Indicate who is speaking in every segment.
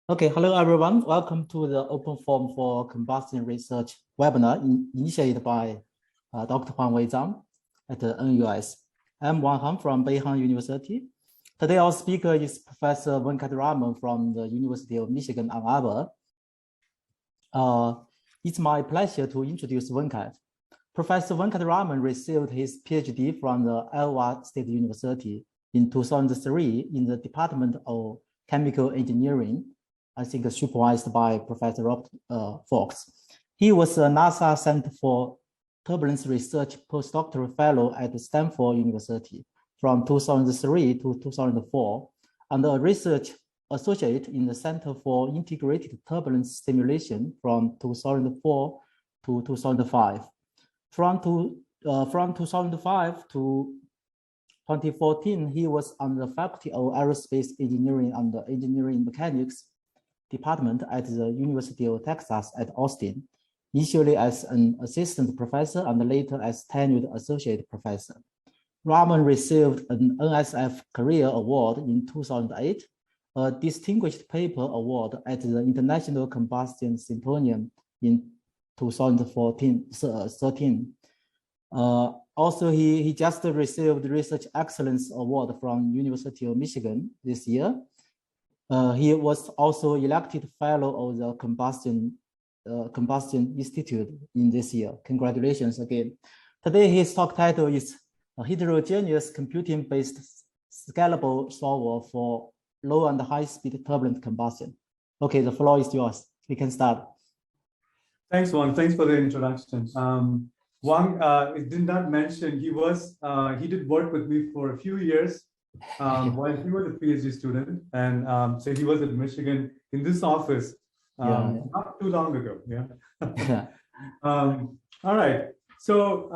Speaker 1: Okay, hello everyone. Welcome to the Openform for Combustion Research webinar initiated by Dr. Huang Wei Zhang at the NUS. I'm Wang Han from Beihang University. Today our speaker is Professor Venkat Raman from the University of Michigan Ann Arbor. It's my pleasure to introduce Venkat. Professor Venkat Raman received his PhD from the Iowa State University in 2003 in the Department of Chemical Engineering, I think supervised by Professor Fox. He was a NASA Center for Turbulence Research postdoctoral fellow at Stanford University from 2003 to 2004, and a research associate in the Center for Integrated Turbulence Simulation from 2004 to 2005. From 2005 to 2014, he was on the faculty of Aerospace Engineering and Engineering Mechanics Department at the University of Texas at Austin, initially as an assistant professor and later as tenured associate professor. Raman received an NSF Career Award in 2008, a Distinguished Paper Award at the International Combustion Symposium in 2013. Also, he just received the Research Excellence Award from University of Michigan this year. He was also elected fellow of the Combustion Institute in this year. Congratulations again. Today, his talk title is Heterogeneous Computing Based Scalable Solver for Low and High Speed Turbulent Combustion. Okay, the floor is yours. We can start.
Speaker 2: Thanks, Wang. Thanks for the introduction. Wang did not mention he did work with me for a few years while he was a PhD student, and so he was at Michigan in this office not too long ago. All right. So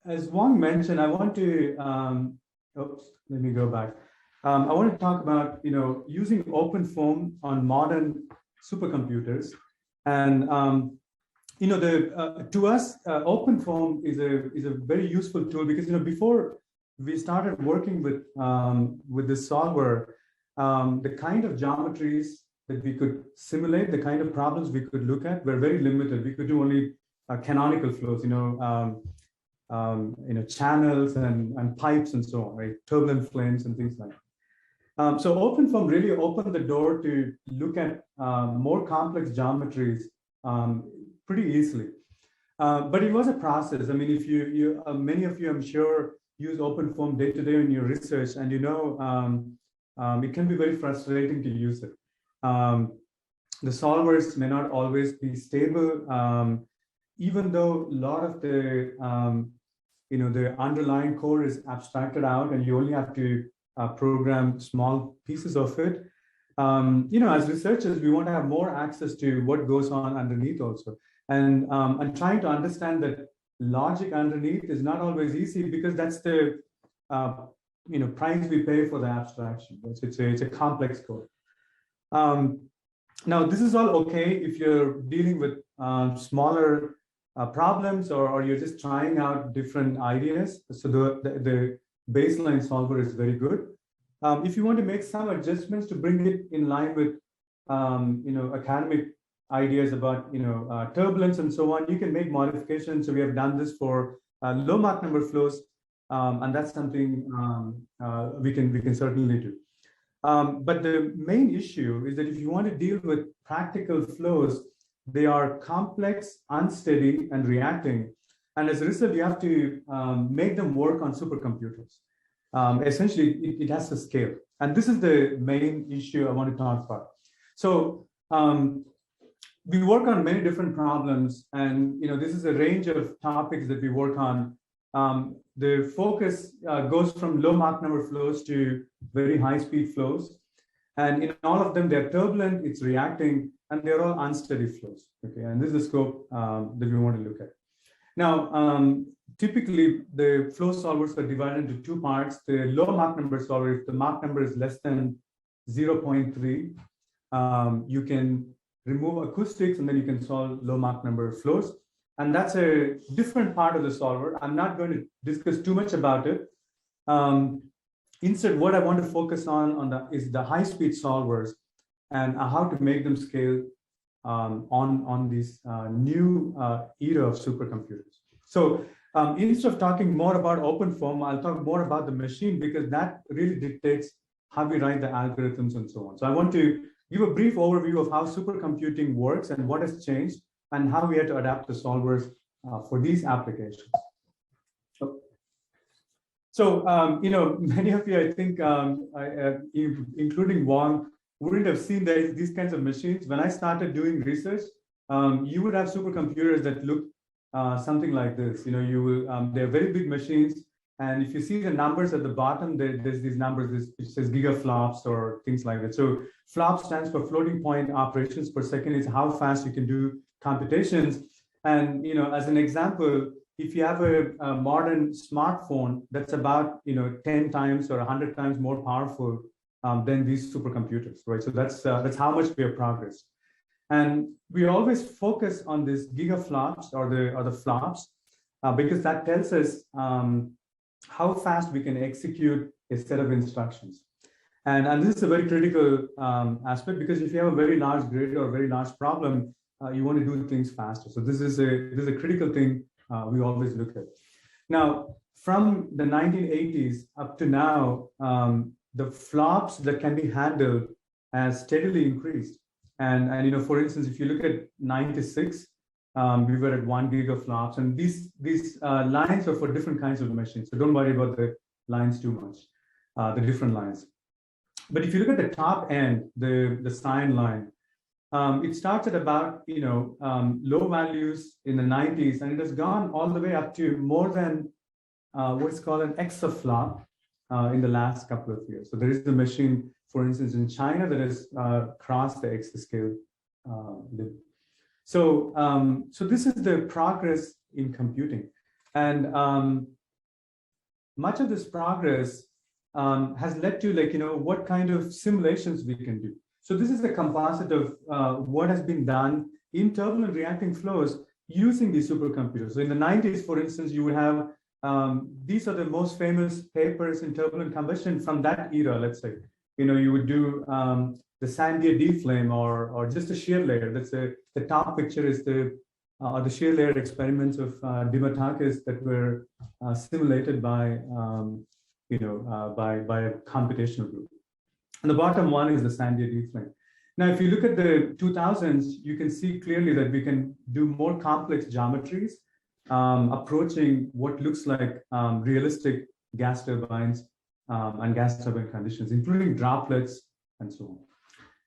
Speaker 2: as Wang mentioned, I want to let me go back. I want to talk about using Openform on modern supercomputers, and to us, Openform is a very useful tool because before we started working with this solver, the kind of geometries that we could simulate, the kind of problems we could look at were very limited. We could do only canonical flows, channels and pipes and so on, right? Turbulent flames and things like that. So Openform really opened the door to look at more complex geometries pretty easily. But it was a process. I mean, if many of you, I'm sure, use Openform day to day in your research, and it can be very frustrating to use it. The solvers may not always be stable, even though a lot of the the underlying core is abstracted out, and you only have to program small pieces of it. As researchers, we want to have more access to what goes on underneath also. And trying to understand that logic underneath is not always easy, because that's the price we pay for the abstraction. It's a complex code. Now, this is all okay if you're dealing with smaller problems, or you're just trying out different ideas. So the baseline solver is very good. If you want to make some adjustments to bring it in line with academic ideas about turbulence and so on, you can make modifications. So we have done this for low Mach number flows, and that's something we can certainly do. But the main issue is that if you want to deal with practical flows, they are complex, unsteady, and reacting. And as a result, you have to make them work on supercomputers. Essentially, it has to scale. And this is the main issue I want to talk about. So we work on many different problems, and this is a range of topics that we work on. The focus goes from low Mach number flows to very high speed flows. And in all of them, they're turbulent, it's reacting, and they're all unsteady flows. Okay, and this is the scope that we want to look at. Now, typically, the flow solvers are divided into two parts. The low Mach number solver, if the Mach number is less than 0.3, you can remove acoustics, and then you can solve low Mach number flows. And that's a different part of the solver. I'm not going to discuss too much about it. Instead, what I want to focus on is the high-speed solvers. and how to make them scale on this new era of supercomputers. So instead of talking more about OpenFOAM, I'll talk more about the machine, because that really dictates how we write the algorithms and so on. So I want to give a brief overview of how supercomputing works and what has changed and how we had to adapt the solvers for these applications. So, you know, many of you, I think, including Wong, wouldn't have seen these kinds of machines. When I started doing research, you would have supercomputers that look something like this. You know, you will, they're very big machines. And if you see the numbers at the bottom, there's these numbers, it says gigaflops or things like that. So flop stands for floating point operations per second. Is how fast you can do computations. And, you know, as an example, if you have a modern smartphone that's about, you know, 10 times or 100 times more powerful than these supercomputers, right? So that's how much we have progressed. And we always focus on this gigaflops or the flops because that tells us how fast we can execute a set of instructions. And this is a very critical aspect, because if you have a very large grid or a very large problem, you want to do things faster. So this is a critical thing we always look at. Now, from the 1980s up to now, the flops that can be handled has steadily increased. And you know, for instance, if you look at 96, we were at 1 gigaflops, and these lines are for different kinds of machines. So don't worry about the lines too much, the different lines. But if you look at the top end, the sine line, it starts at about, you know, low values in the 90s, and it has gone all the way up to more than what's called an exaflop in the last couple of years. So there is a machine, for instance, in China that has crossed the exascale limit. So, so this is the progress in computing, and much of this progress has led to, like, you know, what kind of simulations we can do. So this is a composite of what has been done in turbulent reacting flows using these supercomputers. So in the 90s, for instance, you would have, these are the most famous papers in turbulent combustion from that era, let's say. You know, you would do the Sandia D flame or just a shear layer. That's the top picture is the shear layer experiments of Dimatakis that were simulated by, you know, by a computational group. And the bottom one is the Sandia D flame. Now, if you look at the 2000s, you can see clearly that we can do more complex geometries, approaching what looks like realistic gas turbines and gas turbine conditions, including droplets and so on.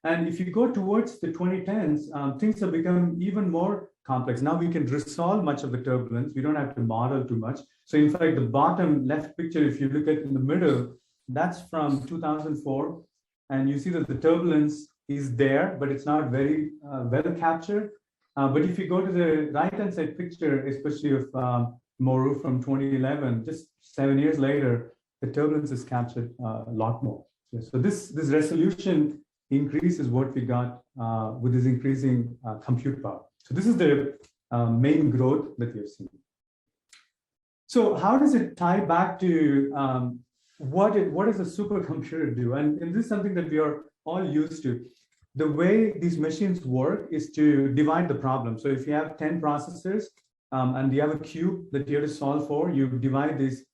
Speaker 2: And if you go towards the 2010s, things have become even more complex. Now we can resolve much of the turbulence. We don't have to model too much. So in fact, the bottom left picture, if you look at in the middle, that's from 2004. And you see that the turbulence is there, but it's not very well captured. But if you go to the right-hand side picture, especially of Moru from 2011, just 7 years later, the turbulence is captured a lot more. So this resolution increase is what we got with this increasing compute power. So this is the main growth that we have seen. So how does it tie back to what does a supercomputer do? And this is something that we are all used to. The way these machines work is to divide the problem. So if you have 10 processors and you have a cube that you have to solve for, you divide these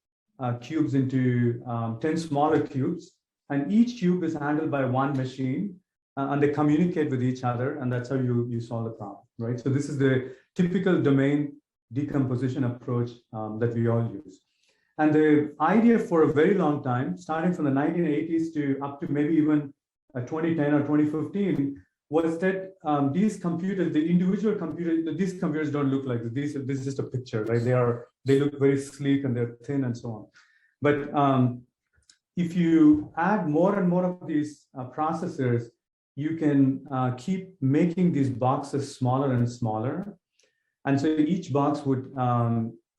Speaker 2: cubes into 10 smaller cubes, and each cube is handled by one machine, and they communicate with each other, and that's how you solve the problem, right? So this is the typical domain decomposition approach that we all use. And the idea for a very long time, starting from the 1980s to up to maybe even 2010 or 2015, was that these computers, the individual computers, these computers don't look like this. This is just a picture, right? They look very sleek and they're thin and so on. But if you add more and more of these processors, you can keep making these boxes smaller and smaller. And so each box would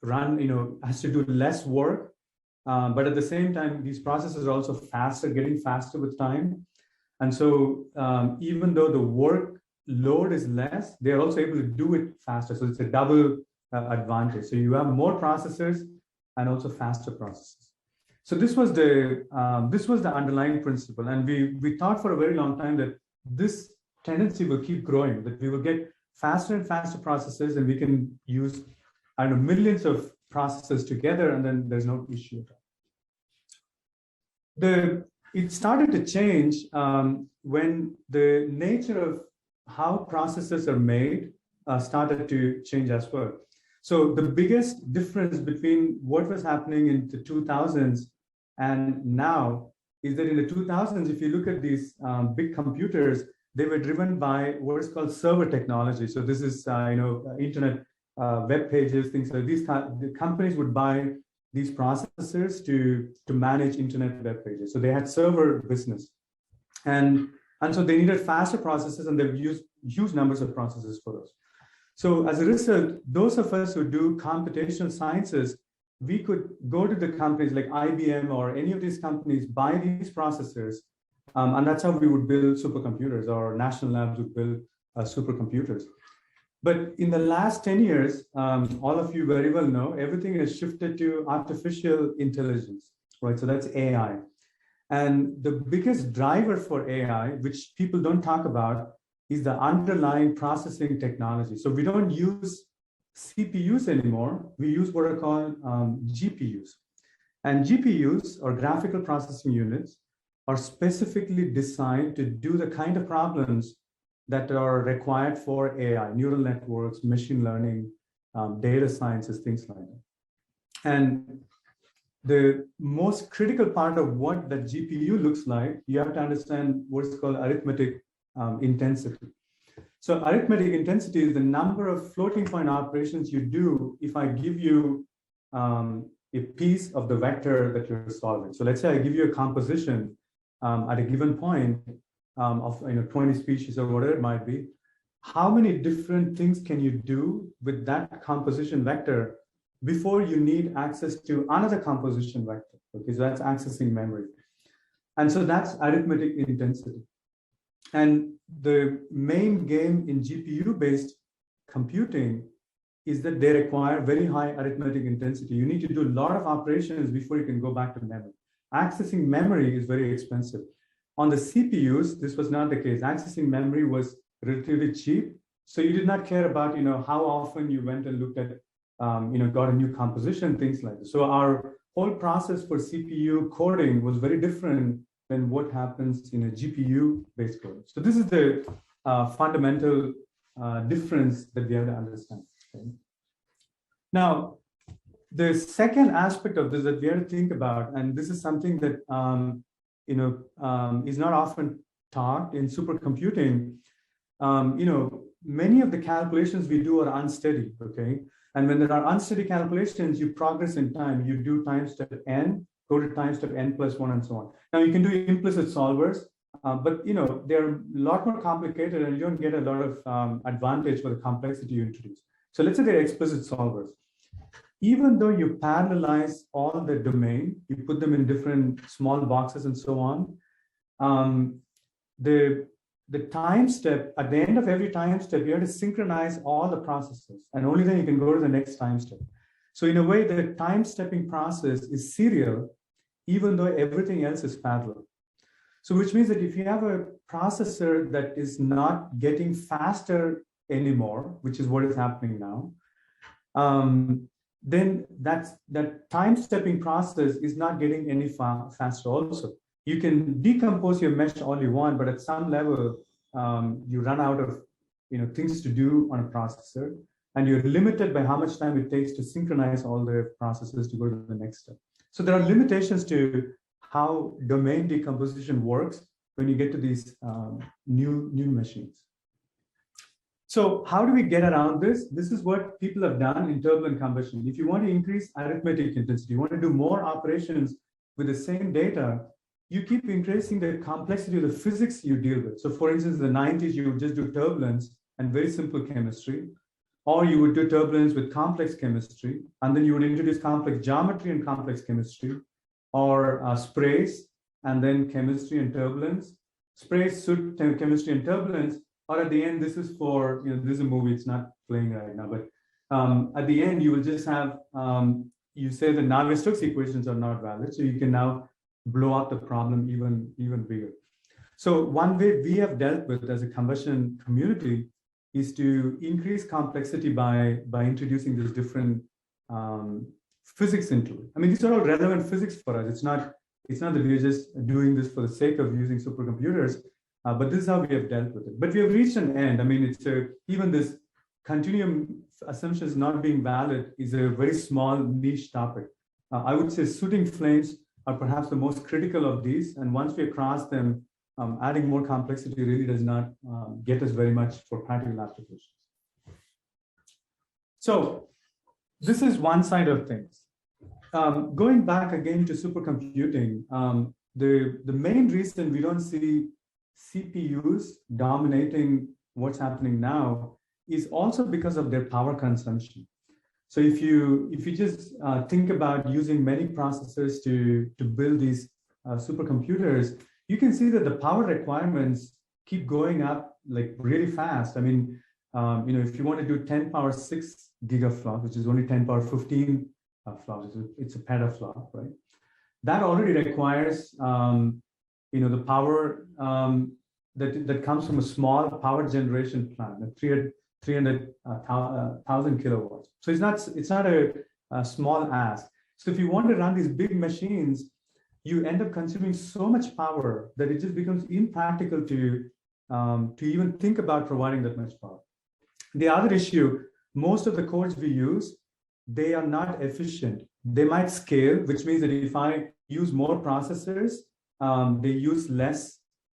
Speaker 2: run, has to do less work. But at the same time, these processors are also faster, getting faster with time. And so even though the work load is less, they're also able to do it faster. So it's a double advantage. So you have more processors and also faster processors. So this was the underlying principle. And we thought for a very long time that this tendency will keep growing, that we will get faster and faster processes, and we can use, I don't know, millions of processes together, and then there's no issue at all. It started to change when the nature of how processes are made started to change as well. So the biggest difference between what was happening in the 2000s and now is that in the 2000s, if you look at these big computers, they were driven by what is called server technology. So this is, internet web pages, things like these. The companies would buy these processors to manage internet web pages. So they had server business. And so they needed faster processes, and they've used huge numbers of processors for those. So as a result, those of us who do computational sciences, we could go to the companies like IBM or any of these companies, buy these processors, and that's how we would build supercomputers, or national labs would build supercomputers. But in the last 10 years, all of you very well know, everything has shifted to artificial intelligence, right? So that's AI. And the biggest driver for AI, which people don't talk about, is the underlying processing technology. So we don't use CPUs anymore. We use what are called GPUs. And GPUs, or graphical processing units, are specifically designed to do the kind of problems that are required for AI, neural networks, machine learning, data sciences, things like that. And the most critical part of what the GPU looks like, you have to understand what's called arithmetic intensity. So arithmetic intensity is the number of floating point operations you do if I give you a piece of the vector that you're solving. So let's say I give you a composition at a given point of 20 species or whatever it might be. How many different things can you do with that composition vector before you need access to another composition vector? Okay, so that's accessing memory. And so that's arithmetic intensity. And the main game in GPU-based computing is that they require very high arithmetic intensity. You need to do a lot of operations before you can go back to memory. Accessing memory is very expensive. On the CPUs, this was not the case. Accessing memory was relatively cheap. So you did not care about, how often you went and looked at, got a new composition, things like this. So our whole process for CPU coding was very different than what happens in a GPU-based code. So this is the fundamental difference that we have to understand. Okay? Now, the second aspect of this that we have to think about, and this is something that is not often taught in supercomputing. Many of the calculations we do are unsteady. Okay, and when there are unsteady calculations, you progress in time. You do time step n, go to time step n+1, and so on. Now you can do implicit solvers, but they're a lot more complicated, and you don't get a lot of advantage for the complexity you introduce. So let's say they're explicit solvers. Even though you parallelize all the domain, you put them in different small boxes and so on, the time step, at the end of every time step, you have to synchronize all the processes, and only then you can go to the next time step. So in a way, the time stepping process is serial, even though everything else is parallel. So which means that if you have a processor that is not getting faster anymore, which is what is happening now, then that time stepping process is not getting any faster also. You can decompose your mesh all you want, but at some level, you run out of things to do on a processor, and you're limited by how much time it takes to synchronize all the processes to go to the next step. So there are limitations to how domain decomposition works when you get to these new machines. So how do we get around this? This is what people have done in turbulent combustion. If you want to increase arithmetic intensity, you want to do more operations with the same data, you keep increasing the complexity of the physics you deal with. So for instance, in the 90s, you would just do turbulence and very simple chemistry, or you would do turbulence with complex chemistry, and then you would introduce complex geometry and complex chemistry, or sprays, and then chemistry and turbulence, sprays, soot, chemistry and turbulence, or at the end, this is for, this is a movie, it's not playing right now, but at the end, you will just have, you say the Navier-Stokes equations are not valid, so you can now blow up the problem even bigger. So one way we have dealt with as a combustion community is to increase complexity by introducing these different physics into it. I mean, these are all relevant physics for us. It's not that we're just doing this for the sake of using supercomputers, but this is how we have dealt with it. But we have reached an end. I mean, it's even this continuum assumptions not being valid is a very small niche topic. I would say shooting flames are perhaps the most critical of these. And once we cross them, adding more complexity really does not get us very much for practical applications. So this is one side of things. Going back again to supercomputing, the main reason we don't see CPUs dominating what's happening now is also because of their power consumption. So if you just think about using many processors to build these supercomputers, you can see that the power requirements keep going up like really fast. I mean, if you want to do 10 power 6 gigaflops, which is only 10 power 15 flops, it's a petaflop, right? That already requires, the power that comes from a small power generation plant, 300,000 kilowatts. So it's not a small ask. So if you want to run these big machines, you end up consuming so much power that it just becomes impractical to even think about providing that much power. The other issue, most of the codes we use, they are not efficient. They might scale, which means that if I use more processors, they use less,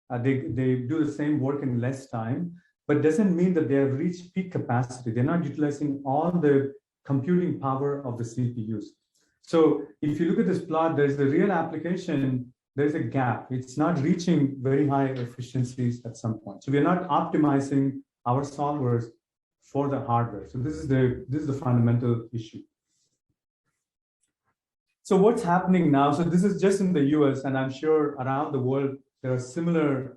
Speaker 2: they do the same work in less time, but doesn't mean that they have reached peak capacity. They're not utilizing all the computing power of the CPUs. So if you look at this plot, there's the real application, there's a gap. It's not reaching very high efficiencies at some point. So we're not optimizing our solvers for the hardware. So this is the fundamental issue. So what's happening now? So this is just in the US, and I'm sure around the world, there are similar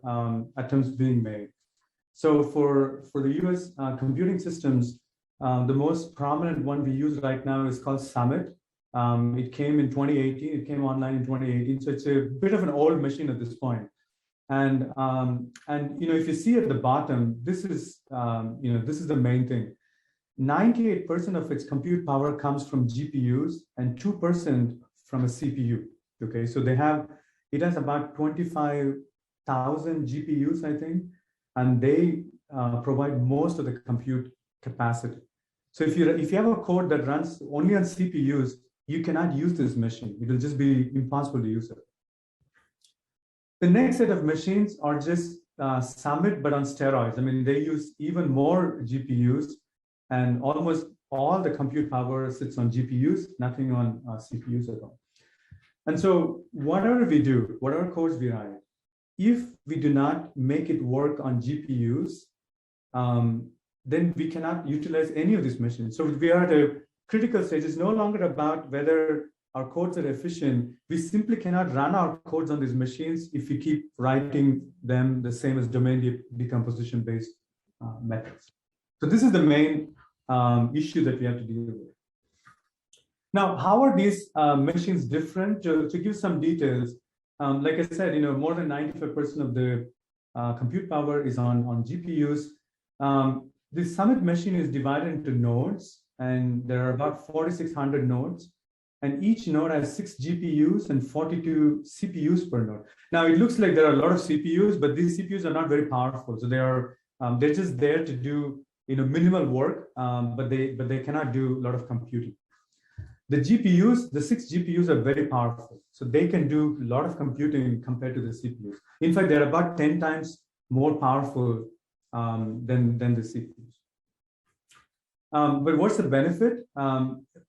Speaker 2: attempts being made. So for the US computing systems, the most prominent one we use right now is called Summit. It came in 2018. It came online in 2018. So it's a bit of an old machine at this point. And if you see at the bottom, this is the main thing. 98% of its compute power comes from GPUs and 2% from a CPU. Okay, so it has about 25,000 GPUs, I think, and they provide most of the compute capacity. So if you have a code that runs only on CPUs, you cannot use this machine. It will just be impossible to use it. The next set of machines are just Summit, but on steroids. I mean, they use even more GPUs, and almost all the compute power sits on GPUs, nothing on CPUs at all. And so whatever we do, whatever codes we write, if we do not make it work on GPUs, then we cannot utilize any of these machines. So we are at a critical stage. It's no longer about whether our codes are efficient. We simply cannot run our codes on these machines if we keep writing them the same as domain decomposition-based methods. So this is the main issue that we have to deal with. Now, how are these machines different? To give some details, like I said, more than 95% of the compute power is on GPUs. The Summit machine is divided into nodes, and there are about 4,600 nodes. And each node has 6 GPUs and 42 CPUs per node. Now, it looks like there are a lot of CPUs, but these CPUs are not very powerful. So they're just there to do minimal work, but they cannot do a lot of computing. The GPUs, the 6 GPUs are very powerful. So they can do a lot of computing compared to the CPUs. In fact, they're about 10 times more powerful than the CPUs. But what's the benefit?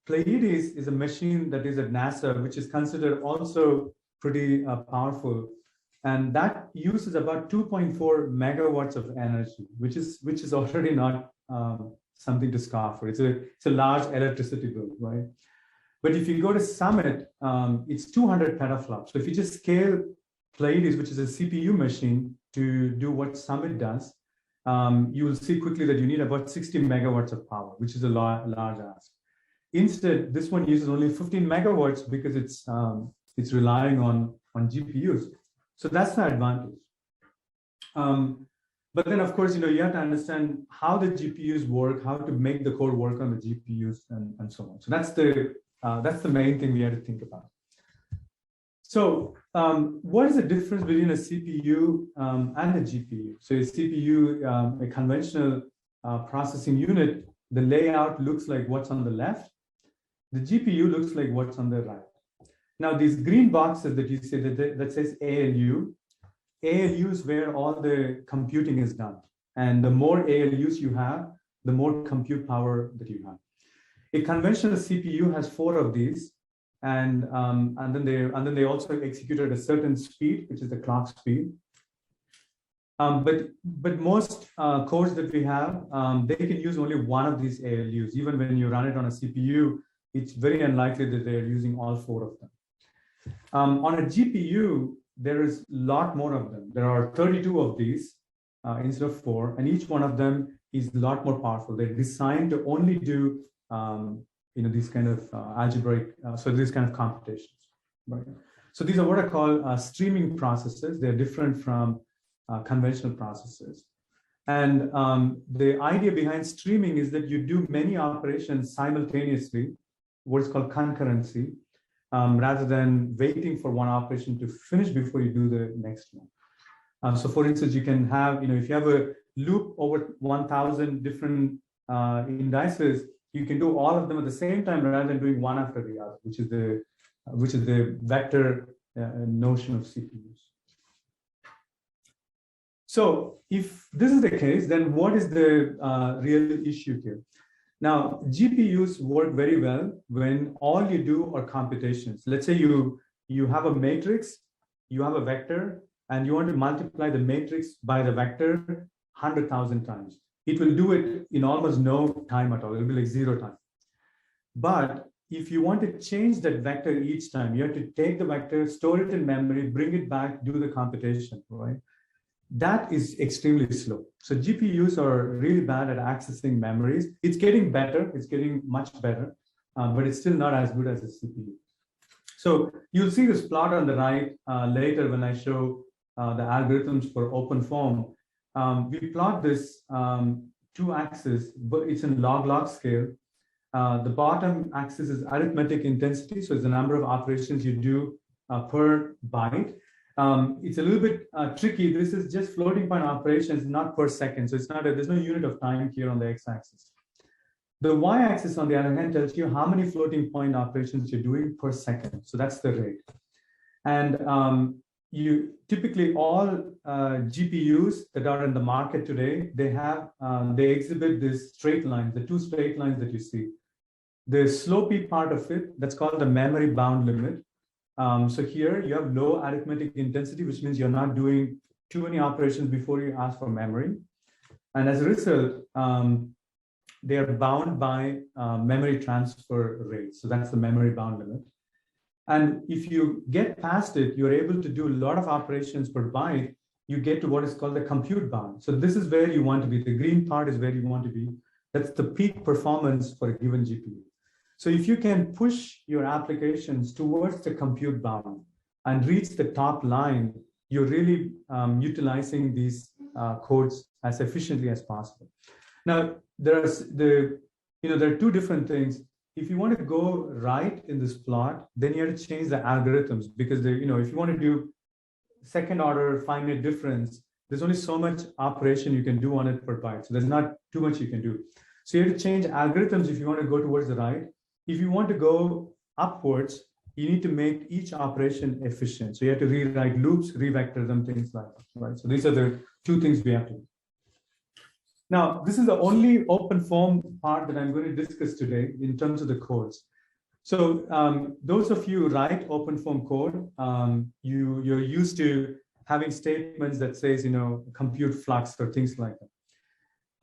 Speaker 2: Pleiades is a machine that is at NASA, which is considered also pretty powerful. And that uses about 2.4 megawatts of energy, which is already not something to scoff for. It's a large electricity bill, right? But if you go to Summit, it's 200 petaflops. So if you just scale Pleiades, which is a CPU machine, to do what Summit does, you will see quickly that you need about 60 megawatts of power, which is a large ask. Instead, this one uses only 15 megawatts because it's relying on GPUs. So that's the advantage. But then, of course, you have to understand how the GPUs work, how to make the code work on the GPUs, and so on. So that's the main thing we have to think about. So what is the difference between a CPU and a GPU? So a CPU, a conventional processing unit, the layout looks like what's on the left. The GPU looks like what's on the right. Now, these green boxes that you see that says ALU, ALU is where all the computing is done. And the more ALUs you have, the more compute power that you have. A conventional CPU has 4 of these. And then they also execute at a certain speed, which is the clock speed. But most cores that we have, they can use only one of these ALUs. Even when you run it on a CPU, it's very unlikely that they're using all 4 of them. On a GPU, there is a lot more of them. There are 32 of these instead of 4, and each one of them is a lot more powerful. They're designed to only do these kind of algebraic, so these kind of computations. Right? So these are what I call streaming processes. They're different from conventional processes. And the idea behind streaming is that you do many operations simultaneously, what is called concurrency, rather than waiting for one operation to finish before you do the next one. So for instance, you can have, if you have a loop over 1,000 different indices, you can do all of them at the same time rather than doing one after the other, which is the vector notion of CPUs. So if this is the case, then what is the real issue here? Now, GPUs work very well when all you do are computations. Let's say you have a matrix, you have a vector, and you want to multiply the matrix by the vector 100,000 times. It will do it in almost no time at all. It will be like 0 time. But if you want to change that vector each time, you have to take the vector, store it in memory, bring it back, do the computation, right? That is extremely slow. So GPUs are really bad at accessing memories. It's getting better. It's getting much better, but it's still not as good as a CPU. So you'll see this plot on the right later when I show the algorithms for Openform. We plot this 2 axes, but it's in log scale. The bottom axis is arithmetic intensity, so it's the number of operations you do per byte. It's a little bit tricky. This is just floating point operations, not per second. So it's not there's no unit of time here on the x-axis. The y-axis, on the other hand, tells you how many floating point operations you're doing per second. So that's the rate. And you typically all GPUs that are in the market today, they exhibit this straight lines, the 2 straight lines that you see. The slopey part of it, that's called the memory bound limit. So here you have low arithmetic intensity, which means you're not doing too many operations before you ask for memory. And as a result, they are bound by memory transfer rate. So that's the memory bound limit. And if you get past it, you're able to do a lot of operations per byte. You get to what is called the compute bound. So this is where you want to be. The green part is where you want to be. That's the peak performance for a given GPU. So if you can push your applications towards the compute bound and reach the top line, you're really utilizing these codes as efficiently as possible. Now, there are 2 different things. If you want to go right in this plot, then you have to change the algorithms, because if you want to do second order finite difference, there's only so much operation you can do on it per byte. So there's not too much you can do. So you have to change algorithms if you want to go towards the right. If you want to go upwards, you need to make each operation efficient. So you have to rewrite loops, revector them, things like that, right? So these are the 2 things we have to do. Now, this is the only Openform part that I'm going to discuss today in terms of the codes. So those of you who write Openform code, you're used to having statements that says, compute flux or things like that.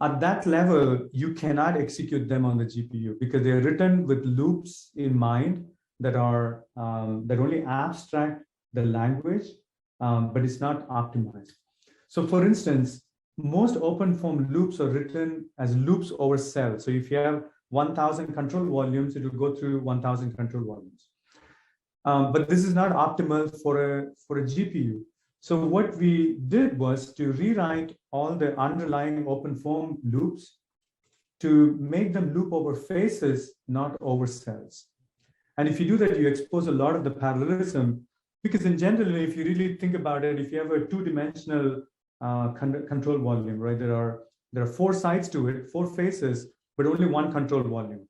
Speaker 2: At that level, you cannot execute them on the GPU because they're written with loops in mind that are that only abstract the language, but it's not optimized. So for instance, most Openform loops are written as loops over cells. So if you have 1,000 control volumes, it will go through 1,000 control volumes. But this is not optimal for a GPU. So what we did was to rewrite all the underlying Openform loops to make them loop over faces, not over cells. And if you do that, you expose a lot of the parallelism, because in general, if you really think about it, if you have a two-dimensional control volume, right, there are four sides to it, four faces, but only one control volume.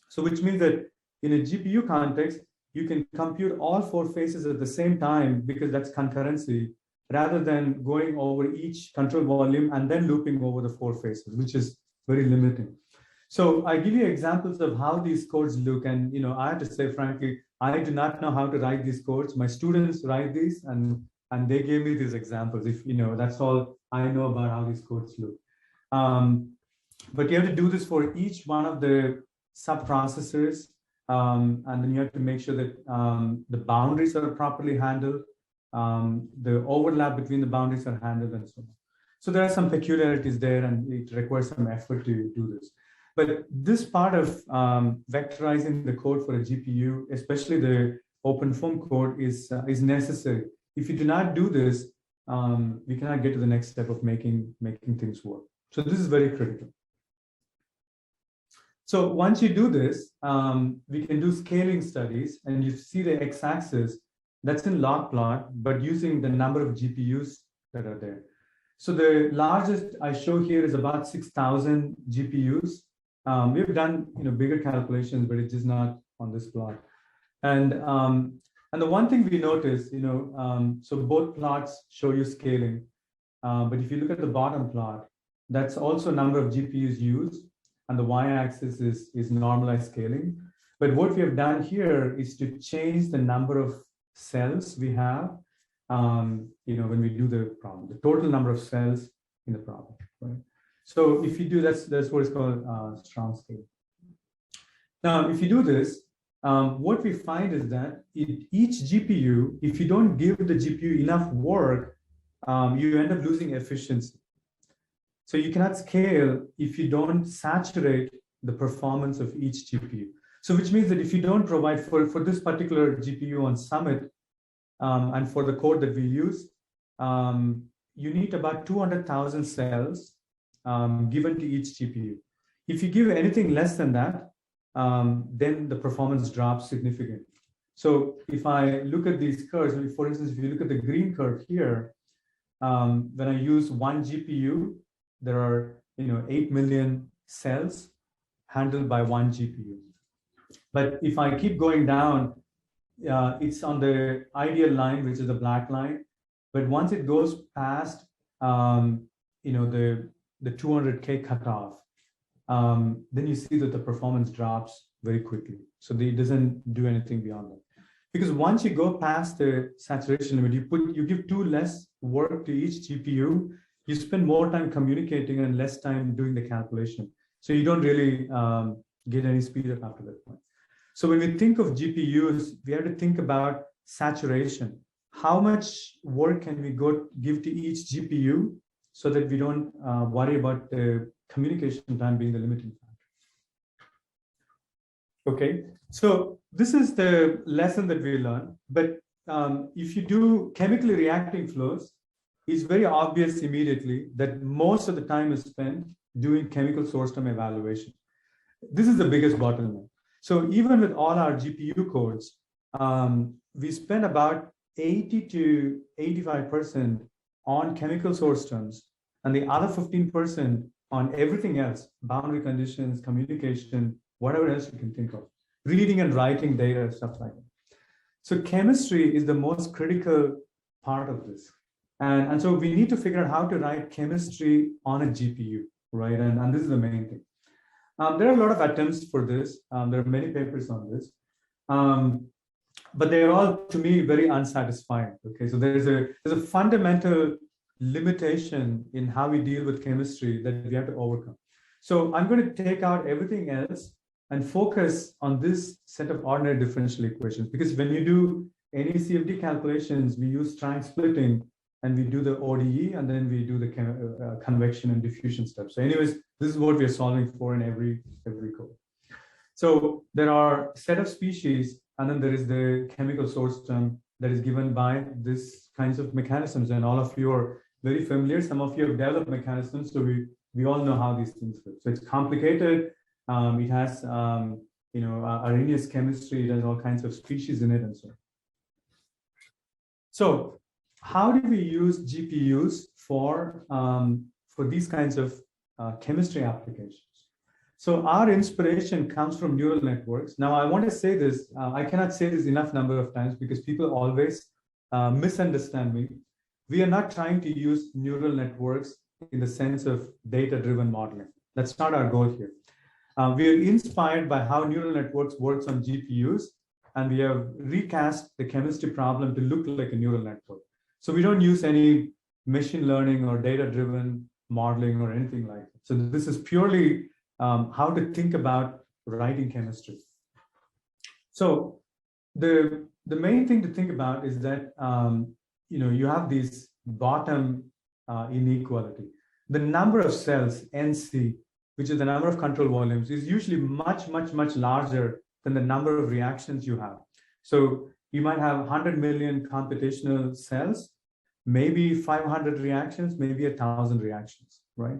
Speaker 2: So which means that in a GPU context, you can compute all four faces at the same time, because that's concurrency, rather than going over each control volume and then looping over the four faces, which is very limiting. So I give you examples of how these codes look. And I have to say, frankly, I do not know how to write these codes. My students write these, and they gave me these examples. If that's all I know about how these codes look. But you have to do this for each one of the sub-processors. And then you have to make sure that the boundaries are properly handled, the overlap between the boundaries are handled, and so on. So there are some peculiarities there, and it requires some effort to do this. But this part of vectorizing the code for a GPU, especially the OpenFOAM code, is necessary. If you do not do this, we cannot get to the next step of making things work. So this is very critical. So once you do this, we can do scaling studies, and you see the x-axis, that's in log plot, but using the number of GPUs that are there. So the largest I show here is about 6,000 GPUs. We've done bigger calculations, but it's just not on this plot. And the one thing we noticed, so both plots show you scaling, but if you look at the bottom plot, that's also number of GPUs used, and the y-axis is normalized scaling. But what we have done here is to change the number of cells we have, when we do the problem, the total number of cells in the problem, right? So if you do that's what is called strong scale. Now, if you do this, what we find is that each GPU, if you don't give the GPU enough work, you end up losing efficiency. So you cannot scale if you don't saturate the performance of each GPU. So which means that if you don't provide for this particular GPU on Summit, and for the code that we use, you need about 200,000 cells given to each GPU. If you give anything less than that, then the performance drops significantly. So if I look at these curves, for instance, if you look at the green curve here, when I use one GPU, there are 8 million cells handled by one GPU. But if I keep going down, it's on the ideal line, which is the black line. But once it goes past, the 200K cutoff, then you see that the performance drops very quickly. So it doesn't do anything beyond that. Because once you go past the saturation limit, you give too less work to each GPU, you spend more time communicating and less time doing the calculation. So you don't really get any speed up after that point. So when we think of GPUs, we have to think about saturation. How much work can we give to each GPU so that we don't worry about the communication time being the limiting factor? Okay, so this is the lesson that we learned. But if you do chemically reacting flows, it's very obvious immediately that most of the time is spent doing chemical source term evaluation. This is the biggest bottleneck. So even with all our GPU codes, we spend about 80 to 85% on chemical source terms, and the other 15% on everything else, boundary conditions, communication, whatever else you can think of, reading and writing data, stuff like that. So chemistry is the most critical part of this. And so we need to figure out how to write chemistry on a GPU, right? And this is the main thing. There are a lot of attempts for this. There are many papers on this. But they are all, to me, very unsatisfying. Okay, so there's a fundamental limitation in how we deal with chemistry that we have to overcome. So I'm going to take out everything else and focus on this set of ordinary differential equations, because when you do any CFD calculations, we use triangle splitting, and we do the ODE, and then we do the convection and diffusion steps. So anyways, this is what we are solving for in every code. So there are a set of species, and then there is the chemical source term that is given by this kinds of mechanisms, and all of you are very familiar. Some of you have developed mechanisms, so we all know how these things work. So it's complicated. It has Arrhenius chemistry. It has all kinds of species in it, and so on. So how do we use GPUs for these kinds of chemistry applications? So our inspiration comes from neural networks. Now, I want to say this. I cannot say this enough number of times because people always misunderstand me. We are not trying to use neural networks in the sense of data-driven modeling. That's not our goal here. We are inspired by how neural networks works on GPUs, and we have recast the chemistry problem to look like a neural network. So we don't use any machine learning or data-driven modeling or anything like that. So this is purely how to think about writing chemistry. So the main thing to think about is that you have this bottom inequality. The number of cells, NC, which is the number of control volumes, is usually much larger than the number of reactions you have. So you might have 100 million computational cells, maybe 500 reactions, maybe 1,000 reactions, right?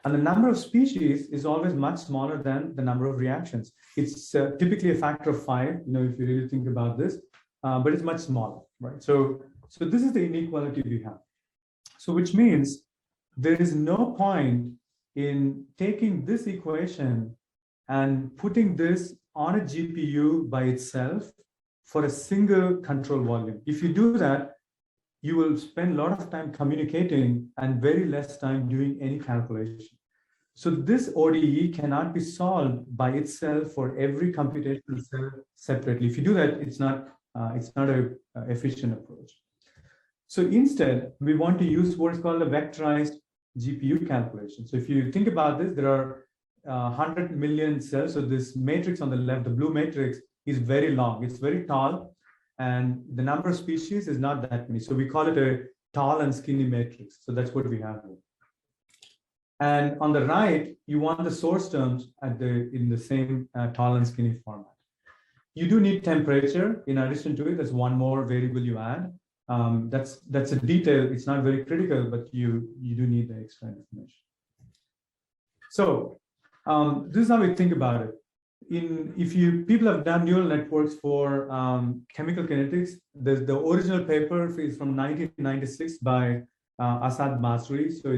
Speaker 2: And the number of species is always much smaller than the number of reactions. It's typically a factor of 5, if you really think about this, but it's much smaller, right? So this is the inequality we have. So which means there is no point in taking this equation and putting this on a GPU by itself for a single control volume. If you do that, you will spend a lot of time communicating and very less time doing any calculation. So this ODE cannot be solved by itself for every computational cell separately. If you do that, it's not an efficient approach. So instead, we want to use what's called a vectorized GPU calculation. So if you think about this, there are 100 million cells. So this matrix on the left, the blue matrix, is very long. It's very tall. And the number of species is not that many. So we call it a tall and skinny matrix. So that's what we have here. And on the right, you want the source terms in the same tall and skinny format. You do need temperature. In addition to it, there's one more variable you add. That's a detail. It's not very critical, but you do need the extra information. So this is how we think about it. If people have done neural networks for chemical kinetics, the original paper is from 1996 by Asad Masri. So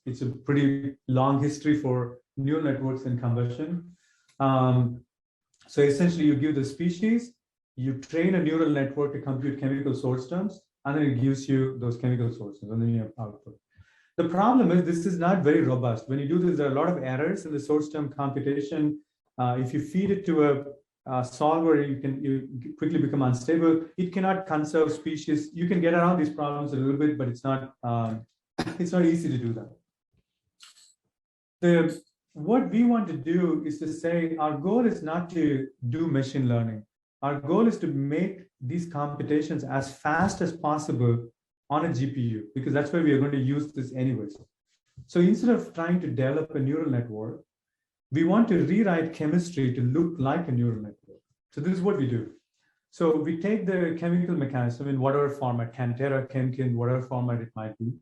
Speaker 2: it's a pretty long history for neural networks and combustion. So essentially, you give the species, you train a neural network to compute chemical source terms, and then it gives you those chemical sources, and then you have output. The problem is this is not very robust. When you do this, there are a lot of errors in the source term computation. If you feed it to a solver, you quickly become unstable. It cannot conserve species. You can get around these problems a little bit, but it's not easy to do that. What we want to do is to say our goal is not to do machine learning. Our goal is to make these computations as fast as possible on a GPU, because that's where we are going to use this anyways. So instead of trying to develop a neural network, we want to rewrite chemistry to look like a neural network. So this is what we do. So we take the chemical mechanism in whatever format, Cantera, Chemkin, whatever format it might be,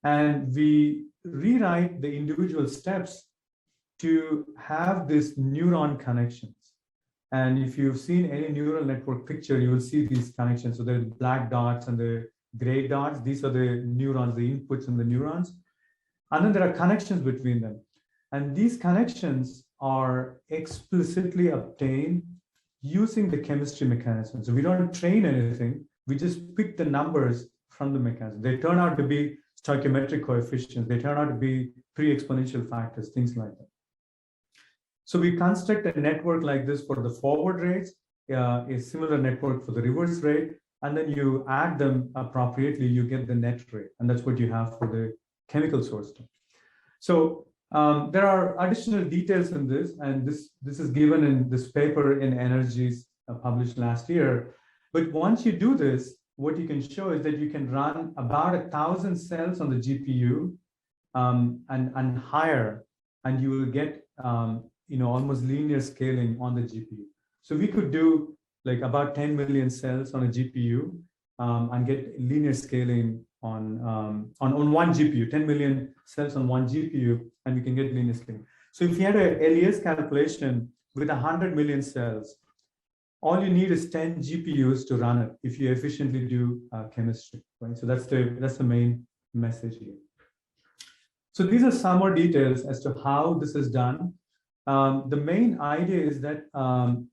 Speaker 2: and we rewrite the individual steps to have these neuron connections. And if you've seen any neural network picture, you will see these connections. So the black dots and the gray dots, these are the neurons, the inputs in the neurons. And then there are connections between them. And these connections are explicitly obtained using the chemistry mechanism. So we don't train anything. We just pick the numbers from the mechanism. They turn out to be stoichiometric coefficients. They turn out to be pre-exponential factors, things like that. So we construct a network like this for the forward rates, a similar network for the reverse rate, and then you add them appropriately, you get the net rate. And that's what you have for the chemical source term. So there are additional details in this, and this is given in this paper in Energies published last year. But once you do this, what you can show is that you can run about 1,000 cells on the GPU and higher, and you will get almost linear scaling on the GPU. So we could do like about 10 million cells on a GPU and get linear scaling on one GPU, 10 million cells on one GPU, and we can get linear scaling. So if you had a LES calculation with 100 million cells, all you need is 10 GPUs to run it if you efficiently do chemistry, right? So that's the main message here. So these are some more details as to how this is done. The main idea is that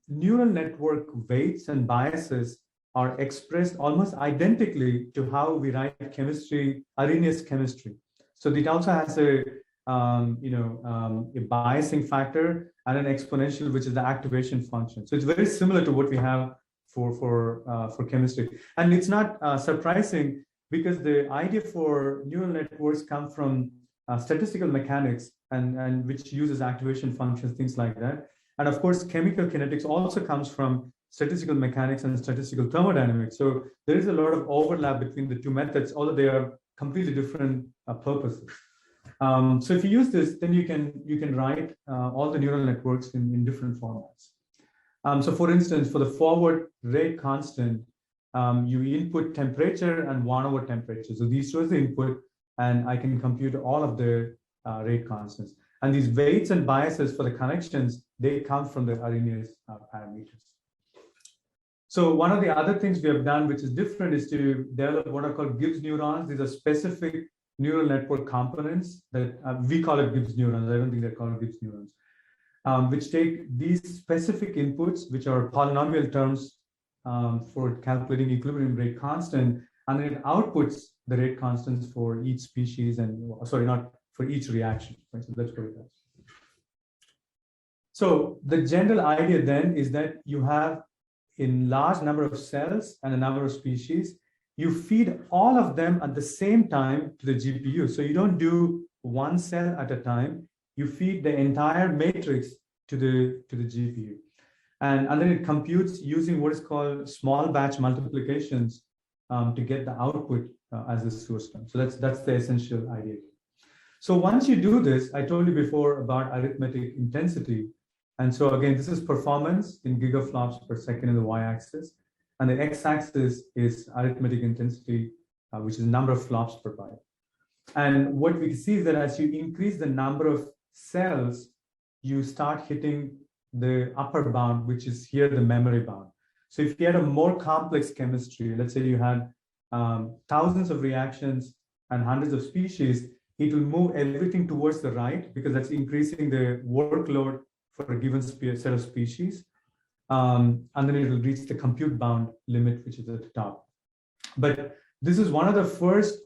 Speaker 2: neural network weights and biases are expressed almost identically to how we write chemistry, Arrhenius chemistry. So it also has a biasing factor and an exponential, which is the activation function. So it's very similar to what we have for chemistry. And it's not surprising because the idea for neural networks come from statistical mechanics and which uses activation functions, things like that. And of course, chemical kinetics also comes from statistical mechanics and statistical thermodynamics. So there is a lot of overlap between the two methods, although they are completely different purposes. So if you use this, then you can write all the neural networks in different formats. So for instance, for the forward rate constant, you input temperature and 1 over temperature. So these two are the input, and I can compute all of the rate constants. And these weights and biases for the connections, they come from the Arrhenius parameters. So one of the other things we have done, which is different, is to develop what are called Gibbs neurons. These are specific neural network components that we call it Gibbs neurons. I don't think they're called Gibbs neurons, which take these specific inputs, which are polynomial terms for calculating equilibrium rate constant, and then it outputs the rate constants for each species and, sorry, not for each reaction. Right? So that's what it does. So the general idea then is that you have in large number of cells and a number of species, you feed all of them at the same time to the GPU. So you don't do one cell at a time. You feed the entire matrix to the GPU. And then it computes using what is called small batch multiplications to get the output as a source term. So that's the essential idea. So once you do this, I told you before about arithmetic intensity. And so again, this is performance in gigaflops per second in the y-axis. And the x-axis is arithmetic intensity, which is number of flops per byte. And what we see is that as you increase the number of cells, you start hitting the upper bound, which is here the memory bound. So if you had a more complex chemistry, let's say you had thousands of reactions and hundreds of species, it will move everything towards the right because that's increasing the workload for a given set of species. And then it will reach the compute bound limit, which is at the top. But this is one of the first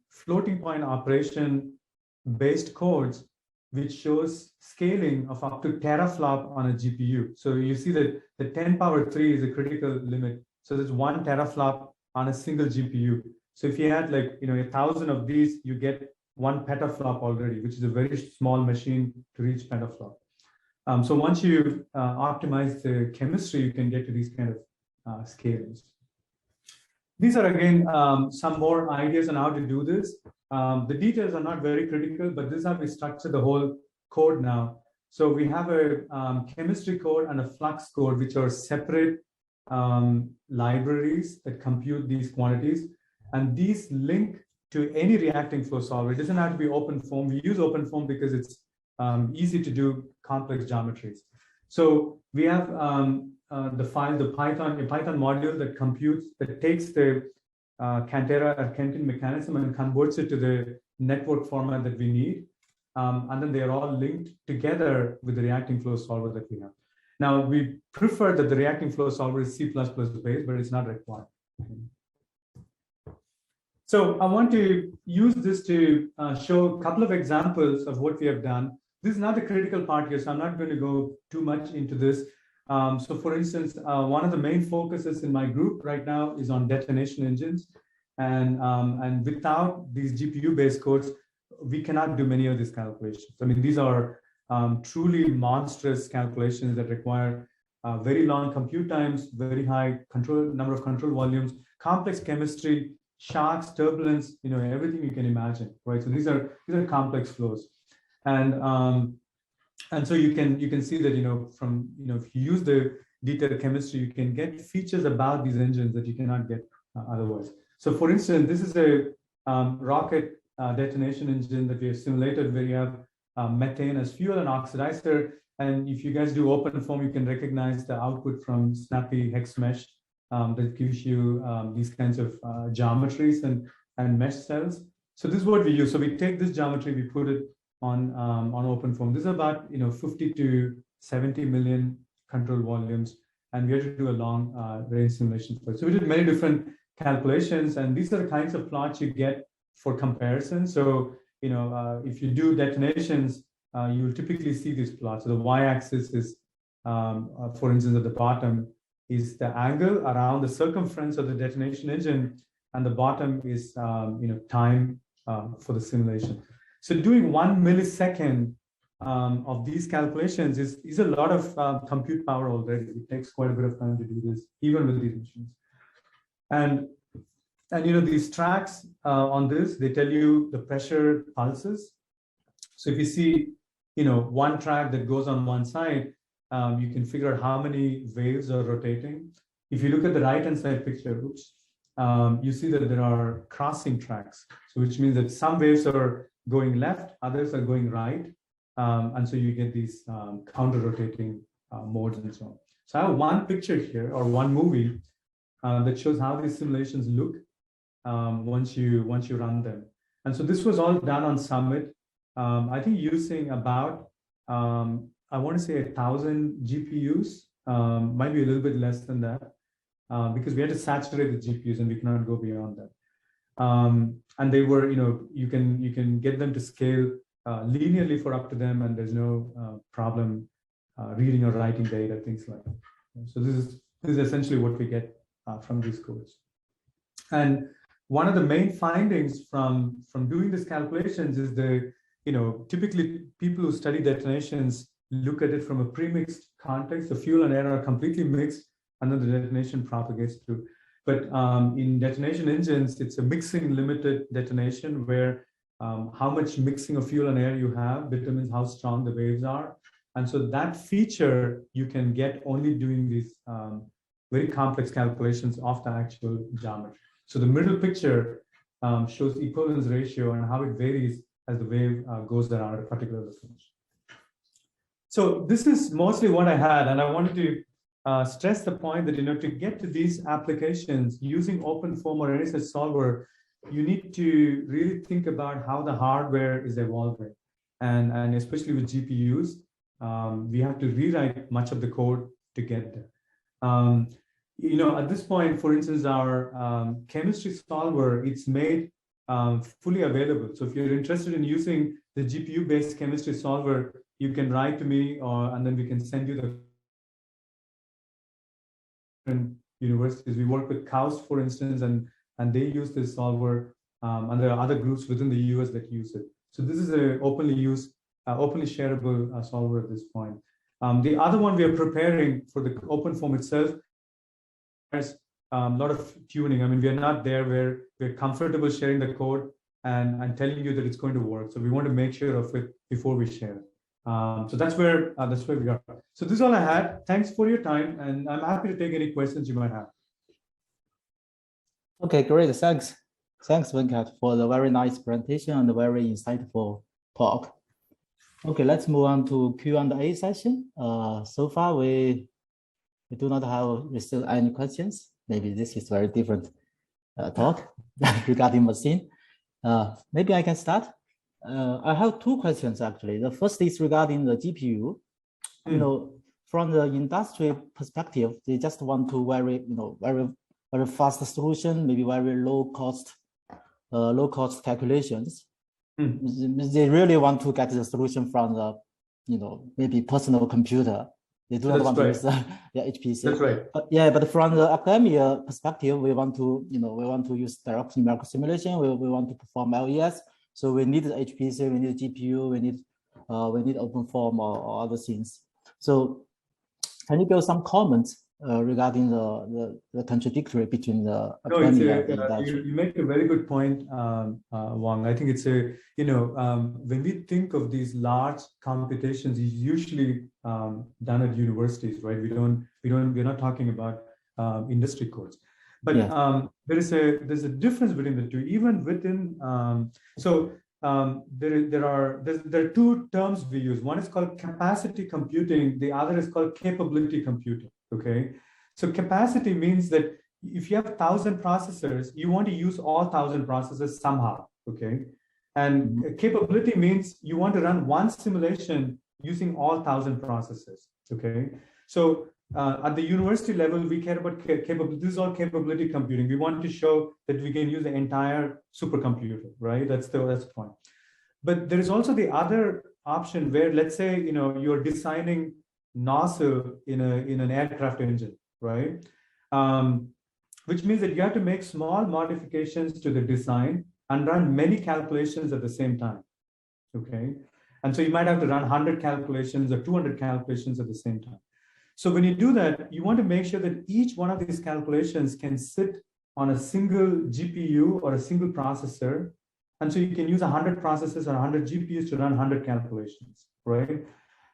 Speaker 2: floating point operation based codes which shows scaling of up to teraflop on a GPU. So you see that the 10 power 3 is a critical limit. So there's 1 teraflop on a single GPU. So if you had 1,000 of these, you get 1 petaflop already, which is a very small machine to reach petaflop. So once you optimize the chemistry, you can get to these kind of scalings. These are, again, some more ideas on how to do this. The details are not very critical, but this is how we structure the whole code now. So we have a chemistry code and a flux code, which are separate libraries that compute these quantities. And these link to any reacting flow solver. It doesn't have to be OpenFOAM. We use OpenFOAM because it's easy to do complex geometries. So we have the Python module that computes, that takes the Cantera or Kenton mechanism and converts it to the network format that we need. And then they are all linked together with the reacting flow solver that we have. Now, we prefer that the reacting flow solver is C++ based, but it's not required. So I want to use this to show a couple of examples of what we have done. This is not the critical part here, so I'm not going to go too much into this. So for instance, one of the main focuses in my group right now is on detonation engines. And without these GPU-based codes, we cannot do many of these calculations. I mean, these are truly monstrous calculations that require very long compute times, very high number of control volumes, complex chemistry, shocks, turbulence, everything you can imagine, right? So these are complex flows. And so you can see that, if you use the detailed chemistry, you can get features about these engines that you cannot get otherwise. So for instance, this is a rocket detonation engine that we have simulated where you have methane as fuel and oxidizer. And if you guys do OpenFOAM, you can recognize the output from snappy hex mesh that gives you these kinds of geometries and mesh cells. So this is what we use. So we take this geometry, we put it on OpenFOAM. This is about 50 to 70 million control volumes, and we had to do a long range simulation for it. So we did many different calculations, and these are the kinds of plots you get for comparison. So if you do detonations, you will typically see these plots. So the y-axis is, for instance, at the bottom is the angle around the circumference of the detonation engine, and the bottom is time for the simulation. So doing 1 millisecond of these calculations is a lot of compute power already. It takes quite a bit of time to do this, even with these machines. And these tracks on this, they tell you the pressure pulses. So if you see one track that goes on one side, you can figure out how many waves are rotating. If you look at the right-hand side picture, you see that there are crossing tracks, so which means that some waves are going left, others are going right, and so you get these counter-rotating modes and so on. So I have one picture here, or one movie, that shows how these simulations look once you run them. And so this was all done on Summit. I think using about I want to say 1,000 GPUs, might be a little bit less than that, because we had to saturate the GPUs and we cannot go beyond that. And they were, you can get them to scale linearly for up to them, and there's no problem reading or writing data, things like that. So this is essentially what we get from these codes. And one of the main findings from doing these calculations is typically people who study detonations look at it from a premixed context. The fuel and air are completely mixed, and then the detonation propagates through. But in detonation engines, it's a mixing limited detonation where how much mixing of fuel and air you have determines how strong the waves are. And so that feature you can get only doing these very complex calculations of the actual geometry. So the middle picture shows equivalence ratio and how it varies as the wave goes around a particular location. So this is mostly what I had, and I wanted to stress the point that to get to these applications using OpenFOAM or any such solver, you need to really think about how the hardware is evolving, and especially with GPUs, we have to rewrite much of the code to get there. At this point, for instance, our chemistry solver, it's made fully available. So if you're interested in using the GPU-based chemistry solver, you can write to me, and then we can send you the different universities. We work with KAUST, for instance, and they use this solver, and there are other groups within the US that use it. So this is a openly used, openly shareable solver at this point. The other one we are preparing for the OpenFOAM itself, there's a lot of tuning. I mean, we are not there where we're comfortable sharing the code and telling you that it's going to work. So we want to make sure of it before we share it. So that's where we are. So this is all I had. Thanks for your time, and I'm happy to take any questions you might have.
Speaker 1: Okay, great. Thanks, Venkat, for the very nice presentation and the very insightful talk. Okay, let's move on to Q&A session. So far, we do not have received any questions. Maybe this is very different talk regarding machine. Maybe I can start. I have two questions actually. The first is regarding the GPU. From the industry perspective, they just want to very fast solution, maybe very low cost calculations. They really want to get the solution from the, maybe personal computer. They do not want to use HPC.
Speaker 2: That's right.
Speaker 1: But from the academia perspective, we want to, use direct numerical simulation. We want to perform LES. So we need the HPC, we need GPU, we need OpenFOAM or other things. So can you give some comments regarding the contradictory between the academia and the industry?
Speaker 2: You make a very good point, Wang. I think it's when we think of these large computations, it's usually done at universities, right? We're not talking about industry codes. But
Speaker 1: yeah.
Speaker 2: there's a difference between the two, even within. There are two terms we use. One is called capacity computing. The other is called capability computing. Okay, so capacity means that if you have 1,000 processors, you want to use all 1,000 processors somehow. Okay, and capability means you want to run one simulation using all 1,000 processors. Okay, so at the university level, we care about capability. This is all capability computing. We want to show that we can use the entire supercomputer, right? That's the point. But there is also the other option where, let's say, you're designing nozzle in an aircraft engine, right? Which means that you have to make small modifications to the design and run many calculations at the same time. Okay, and so you might have to run 100 calculations or 200 calculations at the same time. So when you do that, you want to make sure that each one of these calculations can sit on a single GPU or a single processor. And so you can use 100 processors or 100 GPUs to run 100 calculations, right?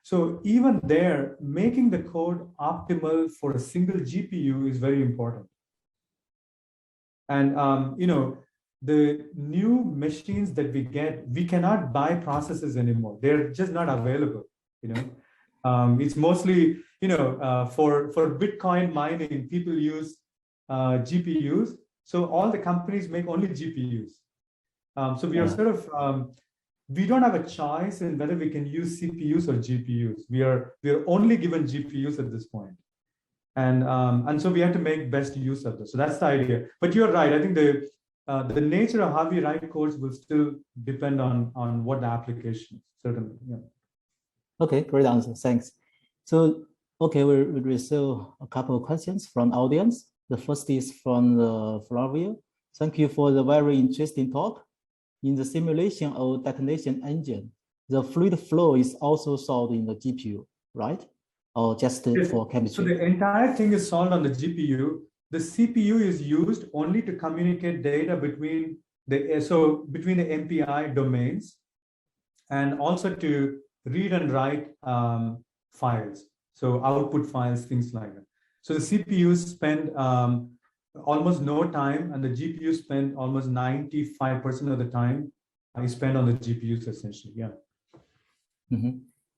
Speaker 2: So even there, making the code optimal for a single GPU is very important. And, the new machines that we get, we cannot buy processors anymore. They're just not available, It's mostly, for Bitcoin mining, people use GPUs. So all the companies make only GPUs. So we are sort of, we don't have a choice in whether we can use CPUs or GPUs. We are only given GPUs at this point. And so we have to make best use of this. So that's the idea. But you're right. I think the nature of how we write codes will still depend on what the application is, certainly. Yeah.
Speaker 1: Okay, great answer. Thanks. So, okay, we receive a couple of questions from the audience. The first is from Flavia. Thank you for the very interesting talk. In the simulation of detonation engine, the fluid flow is also solved in the GPU, right? Or just for chemistry?
Speaker 2: So the entire thing is solved on the GPU. The CPU is used only to communicate data between the MPI domains, and also to read and write files. So output files, things like that. So the CPUs spend almost no time, and the GPUs spend almost 95% of the time I spend on the GPUs, essentially. Yeah.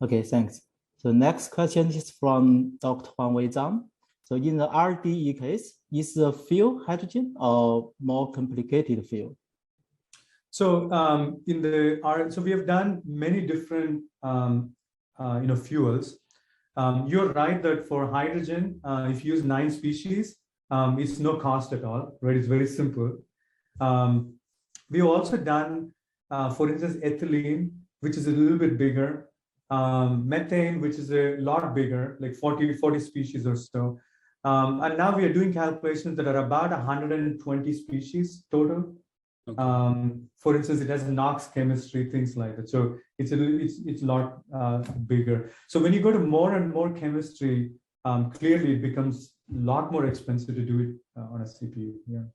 Speaker 1: Okay, thanks. So next question is from Dr. Huang Wei Zhang. So in the RDE case, is the field hydrogen or more complicated field?
Speaker 2: So so we have done many different fuels. You're right that for hydrogen, if you use 9 species, it's no cost at all, right? It's very simple. We've also done, for instance, ethylene, which is a little bit bigger, methane, which is a lot bigger, like 40 species or so. And now we are doing calculations that are about 120 species total. Okay. For instance, it has NOx chemistry, things like that. So it's a lot bigger. So when you go to more and more chemistry, clearly it becomes a lot more expensive to do it on a CPU. Yeah.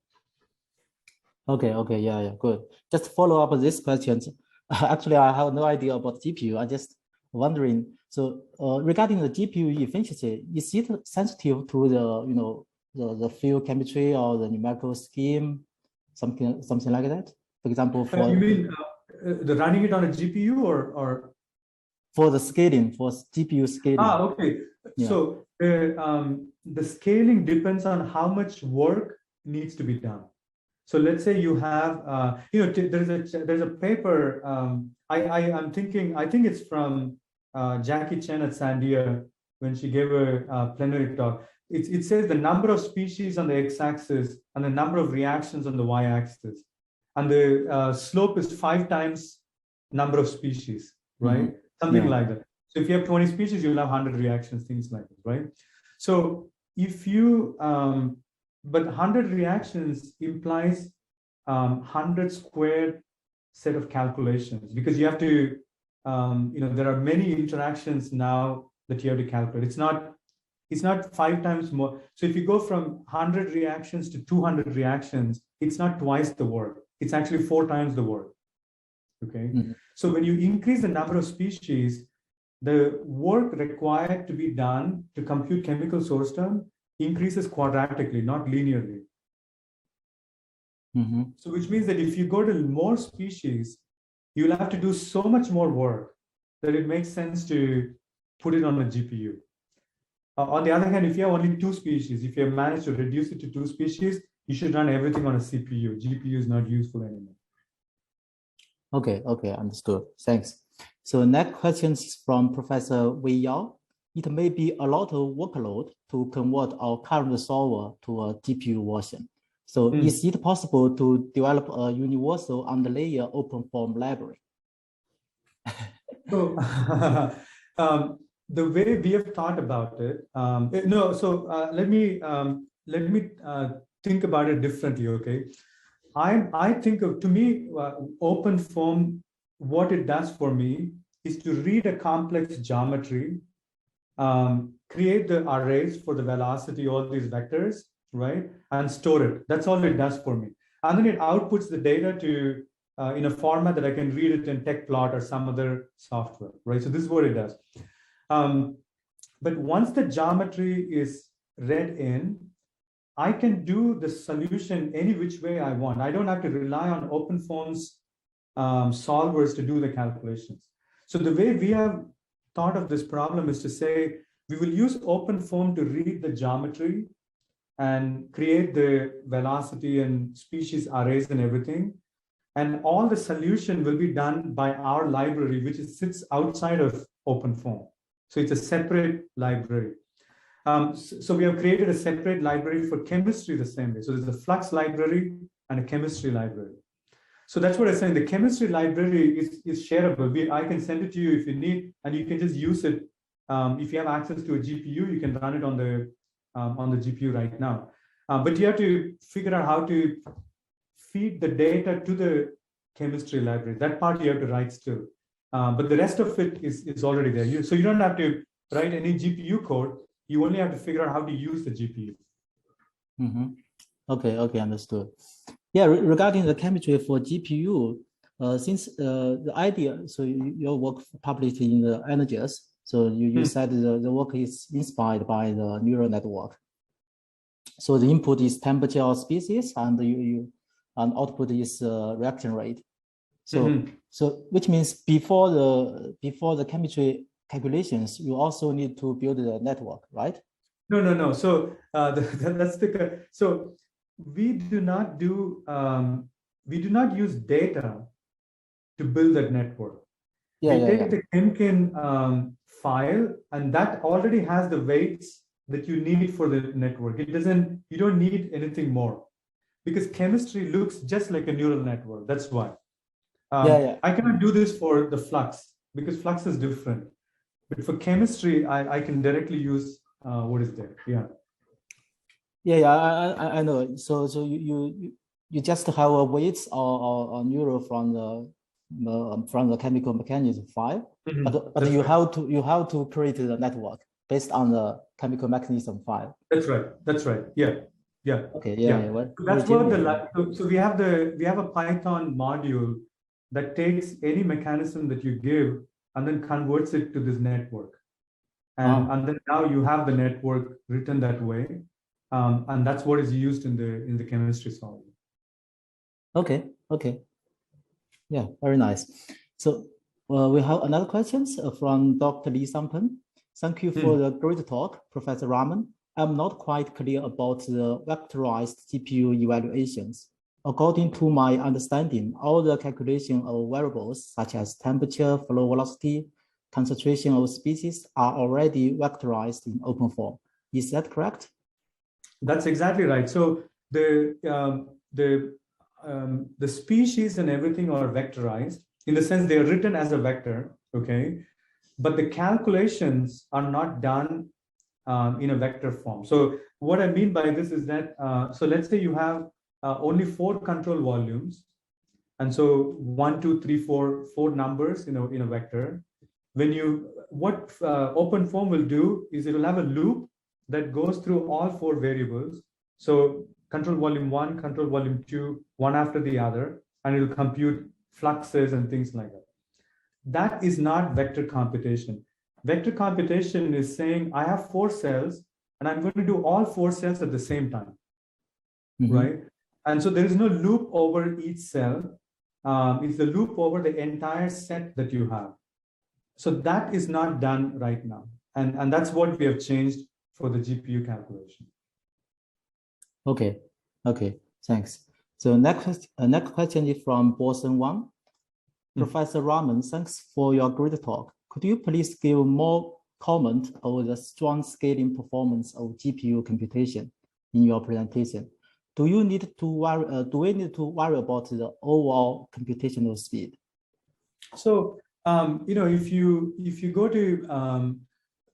Speaker 1: Okay, yeah, good. Just follow up on this question. Actually, I have no idea about GPU. I just wondering. So regarding the GPU efficiency, is it sensitive to the field chemistry or the numerical scheme, something like that? For example, for
Speaker 2: you mean the running it on a GPU or
Speaker 1: for the scaling, for GPU scaling?
Speaker 2: Okay. Yeah. So the scaling depends on how much work needs to be done. So let's say you have, there's a paper. I'm thinking, I think it's from Jackie Chen at Sandia when she gave a plenary talk. It says the number of species on the x-axis and the number of reactions on the y-axis, and the slope is 5 times number of species, right? Something like that. So if you have 20 species, you'll have 100 reactions, things like that, right? So if you, but 100 reactions implies 100 squared set of calculations, because you have to, there are many interactions now that you have to calculate. It's not 5 times more. So if you go from 100 reactions to 200 reactions, it's not twice the work. It's actually 4 times the work. Okay. So when you increase the number of species, the work required to be done to compute chemical source term increases quadratically, not linearly. So which means that if you go to more species, you'll have to do so much more work that it makes sense to put it on a GPU. On the other hand, if you have only 2 species, if you have managed to reduce it to 2 species, you should run everything on a CPU. GPU is not useful anymore.
Speaker 1: Okay, understood. Thanks. So next question is from Professor Wei Yao. It may be a lot of workload to convert our current solver to a GPU version. So is it possible to develop a universal underlayer OpenFOAM library?
Speaker 2: So the way we have thought about it, let me think about it differently. Okay, I think of, to me, OpenFOAM, what it does for me is to read a complex geometry, create the arrays for the velocity, all these vectors, right, and store it. That's all it does for me. And then it outputs the data to in a format that I can read it in TechPlot or some other software, right? So this is what it does. But once the geometry is read in, I can do the solution any which way I want. I don't have to rely on OpenFOAM's solvers to do the calculations. So the way we have thought of this problem is to say, we will use OpenFOAM to read the geometry and create the velocity and species arrays and everything. And all the solution will be done by our library, which sits outside of OpenFOAM. So it's a separate library. So we have created a separate library for chemistry the same way. So there's a flux library and a chemistry library. So that's what I'm saying. The chemistry library is shareable. I can send it to you if you need, and you can just use it. If you have access to a GPU, you can run it on the GPU right now. But you have to figure out how to feed the data to the chemistry library. That part you have to write still. But the rest of it is already there. So you don't have to write any GPU code. You only have to figure out how to use the GPU.
Speaker 1: Okay, understood. Yeah, regarding the chemistry for GPU, since the idea, so your work published in the Energies, so you said the work is inspired by the neural network. So the input is temperature or species, and and output is reaction rate. So so which means before the chemistry calculations, you also need to build the network, right?
Speaker 2: No. So that's the so we do not use data to build that network. We take the Chemkin file, and that already has the weights that you need for the network. You don't need anything more, because chemistry looks just like a neural network. That's why. I cannot do this for the flux, because flux is different. But for chemistry, I can directly use what is there.
Speaker 1: I know. So you just have a weights or neural from the chemical mechanism file, but you have to create the network based on the chemical mechanism file.
Speaker 2: That's right. Yeah.
Speaker 1: Okay.
Speaker 2: That's what so we have a Python module that takes any mechanism that you give and then converts it to this network. And then now you have the network written that way. And that's what is used in the chemistry solver.
Speaker 1: Okay. Yeah, very nice. So we have another question from Dr. Lee Sampen. Thank you for the great talk, Professor Raman. I'm not quite clear about the vectorized GPU evaluations. According to my understanding, all the calculation of variables such as temperature, flow velocity, concentration of species are already vectorized in OpenFOAM. Is that correct?
Speaker 2: That's exactly right. So the species and everything are vectorized in the sense they are written as a vector, okay? But the calculations are not done in a vector form. So what I mean by this is that, so let's say you have only 4 control volumes. And so 1, 2, 3, 4 numbers in a vector. What OpenFOAM will do is it will have a loop that goes through all 4 variables. So control volume 1, control volume 2, one after the other, and it will compute fluxes and things like that. That is not vector computation. Vector computation is saying, I have 4 cells, and I'm going to do all 4 cells at the same time, right? And so there is no loop over each cell. It's the loop over the entire set that you have. So that is not done right now. And that's what we have changed for the GPU calculation.
Speaker 1: Okay, thanks. So next question is from Boston Wang. Professor Raman, thanks for your great talk. Could you please give more comment on the strong scaling performance of GPU computation in your presentation? Do we need to worry about the overall computational speed?
Speaker 2: So if you go to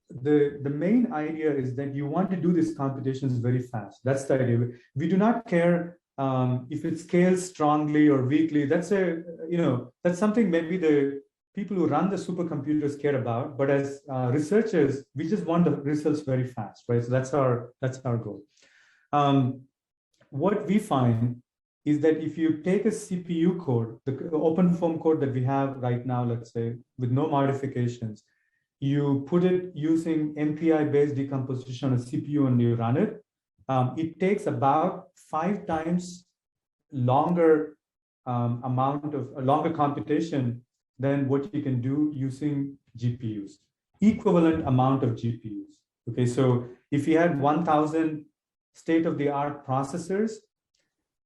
Speaker 2: the main idea is that you want to do these computations very fast. That's the idea. We do not care if it scales strongly or weakly. That's that's something maybe the people who run the supercomputers care about. But as researchers, we just want the results very fast, right? So that's our goal. What we find is that if you take a CPU code, the OpenFOAM code that we have right now, let's say, with no modifications, you put it using MPI-based decomposition on a CPU and you run it, it takes about 5 times longer longer computation than what you can do using GPUs, equivalent amount of GPUs. Okay, so if you had 1,000 state-of-the-art processors,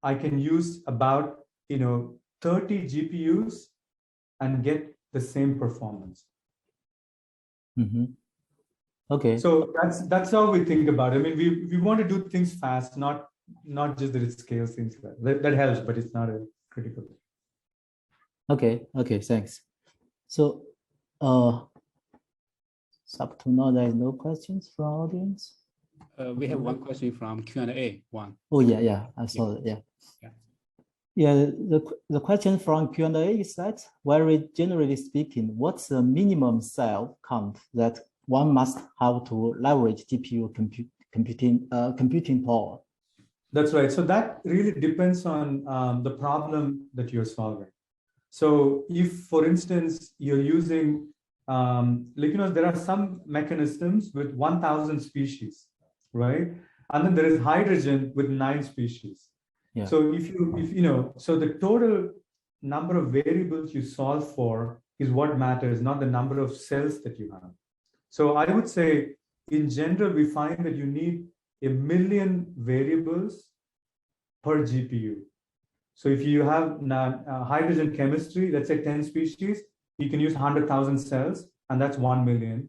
Speaker 2: I can use about 30 GPUs and get the same performance.
Speaker 1: Mm-hmm. Okay.
Speaker 2: So that's how we think about it. I mean, we want to do things fast, not just that it scales things fast. That helps, but it's not a critical.
Speaker 1: Okay, thanks. So up to now there is no questions from audience.
Speaker 3: We have one question from Q&A one.
Speaker 1: Oh yeah, I saw it. Yeah. The question from Q&A is that, very generally speaking, what's the minimum cell count that one must have to leverage GPU computing power?
Speaker 2: That's right. So that really depends on the problem that you're solving. So if, for instance, you're using, there are some mechanisms with 1,000 species, right? And then there is hydrogen with 9 species. Yeah. So so the total number of variables you solve for is what matters, not the number of cells that you have. So I would say, in general, we find that you need 1 million variables per GPU. So if you have hydrogen chemistry, let's say 10 species, you can use 100,000 cells, and that's 1 million.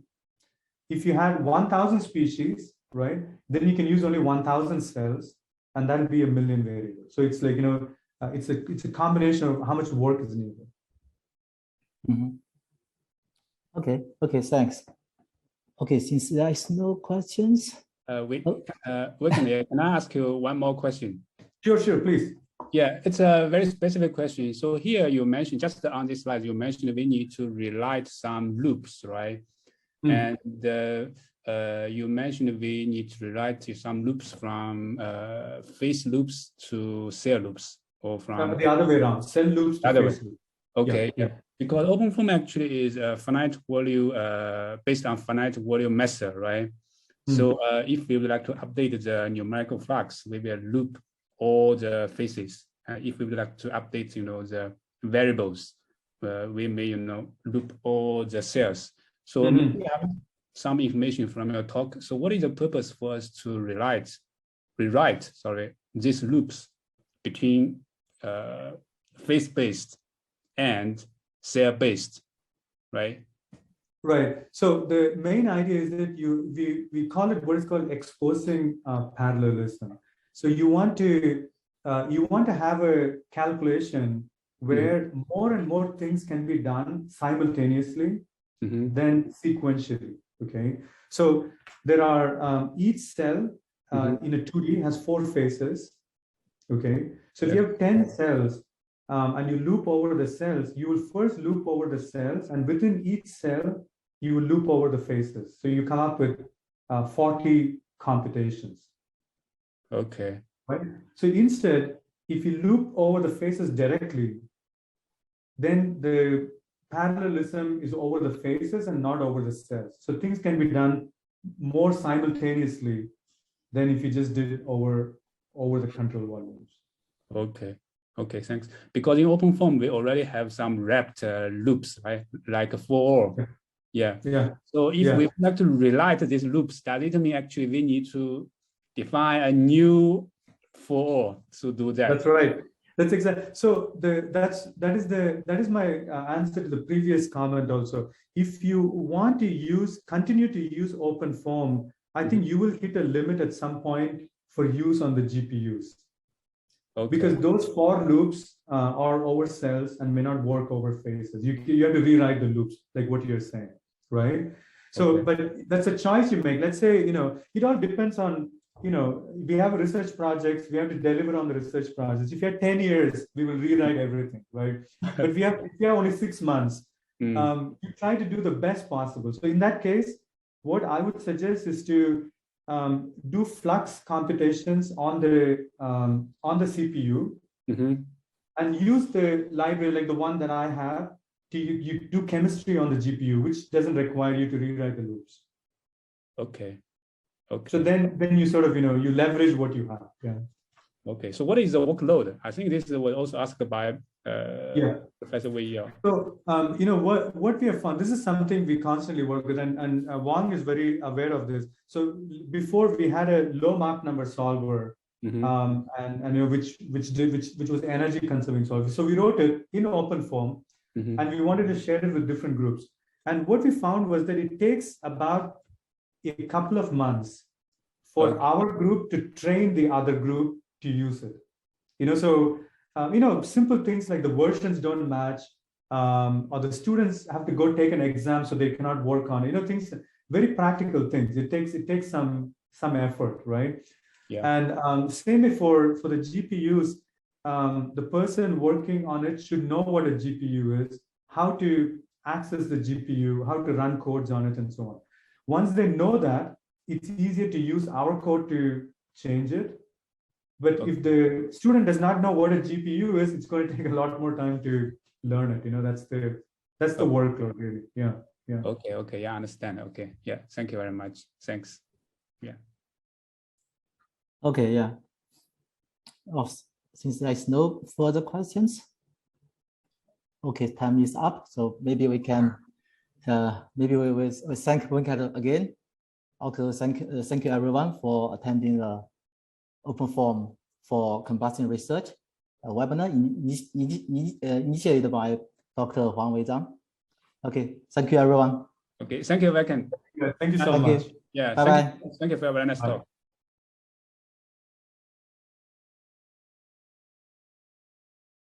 Speaker 2: If you had 1,000 species, right, then you can use only 1,000 cells, and that'll be 1 million variables. So it's like, it's a combination of how much work is needed.
Speaker 1: Mm-hmm. Okay, thanks. Okay, since there is no questions.
Speaker 3: Can I ask you one more question?
Speaker 2: Sure, please.
Speaker 3: Yeah, it's a very specific question. So here you mentioned, just on this slide, you mentioned we need to rewrite some loops, right? And you mentioned we need to rewrite some loops from phase loops to cell loops, or from
Speaker 2: the other way around, cell loops to phase loops.
Speaker 3: Okay, yeah. Because Openform actually is a finite value based on finite volume method, right? So if we would like to update the numerical flux, we will loop all the phases. If we would like to update, the variables, we may, loop all the cells. So we have some information from your talk. So what is the purpose for us to rewrite these loops between phase-based and cell-based, right?
Speaker 2: Right. So the main idea is that we call it what is called exposing parallelism. So you want to have a calculation where more and more things can be done simultaneously than sequentially. Okay. So there are each cell in a 2D has 4 phases. Okay. So if you have 10 cells and you loop over the cells, you will first loop over the cells, and within each cell, you will loop over the phases. So you come up with 40 computations.
Speaker 3: Okay.
Speaker 2: Right. So instead, if you loop over the phases directly, then the parallelism is over the phases and not over the cells. So things can be done more simultaneously than if you just did it over the control volumes.
Speaker 3: Okay. Okay, thanks. Because in Openform, we already have some wrapped loops, right? Like a for. Yeah.
Speaker 2: Yeah.
Speaker 3: So if we would like to rewrite these loops, does it mean actually we need to define a new for to do that?
Speaker 2: That's right. That's exactly. So that is my answer to the previous comment also. If you want to continue to use Openform, I think you will hit a limit at some point for use on the GPUs. Okay. Because those for loops are over cells and may not work over faces. You have to rewrite the loops, like what you're saying, right? So, but that's a choice you make. Let's say, it all depends on, we have research projects, we have to deliver on the research projects. If you have 10 years, we will rewrite everything, right? But if you have only 6 months, you try to do the best possible. So in that case, what I would suggest is to do flux computations on the CPU, and use the library like the one that I have to you do chemistry on the GPU, which doesn't require you to rewrite the loops. Okay. Okay. So then you sort of you leverage what you have. Yeah. Okay. So what is the workload? I think this was also asked by Professor Wei. So what we have found, this is something we constantly work with, and Wang is very aware of this. So before we had a low Mach number solver, and which was energy conserving solver. So we wrote it in Openform, and we wanted to share it with different groups. And what we found was that it takes about a couple of months for our group to train the other group to use it. So simple things like the versions don't match, or the students have to go take an exam so they cannot work on it. Things, very practical things. It takes some effort, right? Yeah. And same way for the GPUs, the person working on it should know what a GPU is, how to access the GPU, how to run codes on it, and so on. Once they know that, it's easier to use our code to change it. But if the student does not know what a GPU is, it's going to take a lot more time to learn it. That's the workload, really. Yeah. Yeah. Okay. Okay. Yeah, I understand. Okay. Yeah. Thank you very much. Thanks. Yeah.
Speaker 1: Okay. Yeah. Since there's no further questions, okay, time is up. So maybe we can, maybe we will thank Venkat again. Okay, thank you everyone for attending the Openform for Combustion Research webinar initiated by Dr. Huang Weizhang. Okay, thank you everyone.
Speaker 3: Okay, thank you, Venkat.
Speaker 2: Thank you so much.
Speaker 3: Yeah,
Speaker 1: bye-bye.
Speaker 3: Thank you for a very nice talk.